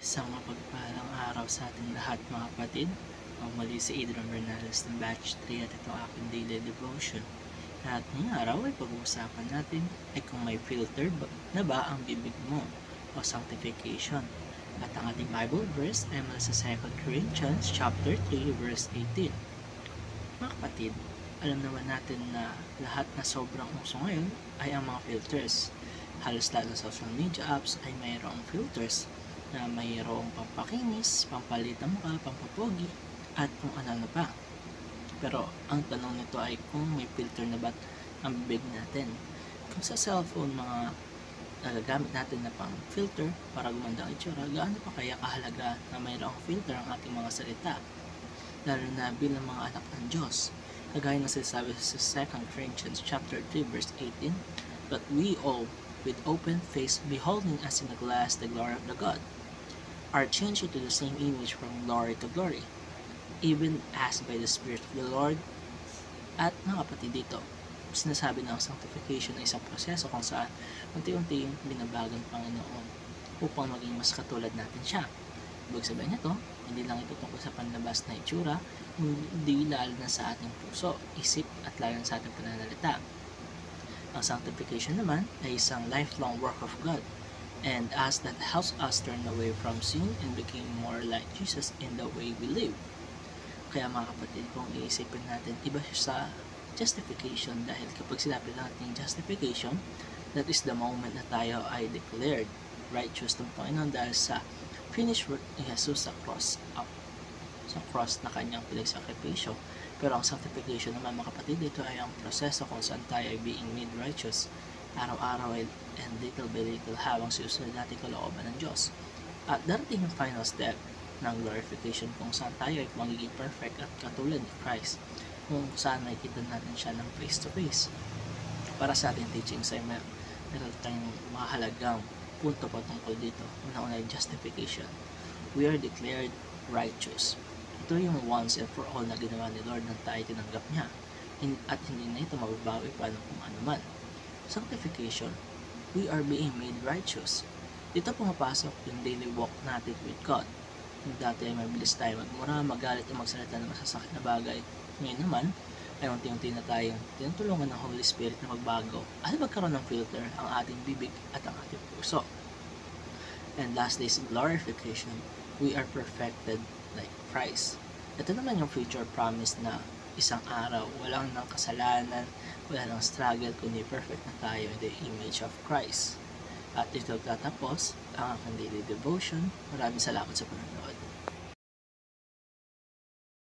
Isang mapagpalang araw sa ating lahat mga kapatid. Muli si Adrian Bernales ng Batch 3 at ito aking daily devotion. At ngayong araw ay pag-uusapan natin ay kung may filter na ba ang bibig mo o sanctification. At ang ating Bible verse ay mula sa 2 Corinthians chapter 3 verse 18. Mga kapatid, alam naman natin na lahat na sobrang uso ngayon ay ang mga filters. Halos lahat ng social media apps ay mayroong filters na mayroong pampakinis, pampalit ng mukha, pampapogi, at kung ano pa. Pero ang tanong nito ay kung may filter na ba ang bibig natin. Kung sa cellphone mga nagagamit natin na pang filter para gumanda ang itsura, gaano pa kaya kahalaga na mayroong filter ang ating mga salita? Lalo na bilang mga anak ng Diyos. Kagaya ng sinasabi sa 2 Corinthians chapter 3 verse 18, "But we all, with open face, beholding as in a glass the glory of the God, are changed into the same image from glory to glory, even as by the Spirit of the Lord." At mga kapatid, dito sinasabi na ang sanctification ay isang proseso kung saan unti-unti yung binabago ng Panginoon upang maging mas katulad natin siya. Ibig sabihin nito, hindi lang ito tungkol sa panlabas na itsura, hindi lalo na sa ating puso, isip at lalo na sa ating pananalita. Ang sanctification naman ay isang lifelong work of God, and as that helps us turn away from sin and become more like Jesus in the way we live. Kaya mga kapatid, kung iisipin natin, iba siya sa justification, dahil kapag sinabi natin justification, that is the moment na tayo ay declared righteous ng Panginoon dahil sa finished work ni Jesus sa cross na kanyang pinagsakripisyo. Pero ang sanctification naman mga kapatid, ito ay ang proseso kung saan tayo ay being made righteous araw-araw and little by little habang sinusunod natin kalooban ng Diyos. At darating yung final step ng glorification kung saan tayo ay magiging perfect at katulad ni Christ, kung saan makikita natin siya ng face to face. Para sa ating teachings ay meron tayong mahalagang punto patungkol dito. Una-una ay justification. We are declared righteous. Ito yung once and for all na ginawa ni Lord nang tayo tinanggap niya, at hindi na ito mababawi pa ng kung ano man. Sanctification, we are being made righteous. Dito pumapasok yung daily walk natin with God. Yung dati ay mabilis tayo magmura, magalit o magsalita ng masasakit na bagay. Ngayon naman ay unti-unti na tayong tinutulungan ng Holy Spirit na magbago at magkaroon ng filter ang ating bibig at ang ating puso. And lastly is glorification. We are perfected like Christ. Ito naman yung future promise na isang araw, walang nang kasalanan, wala nang struggle, kundi perfect na tayo in the image of Christ. At ito tatapos ang aking daily devotion. Maraming salamat sa panonood.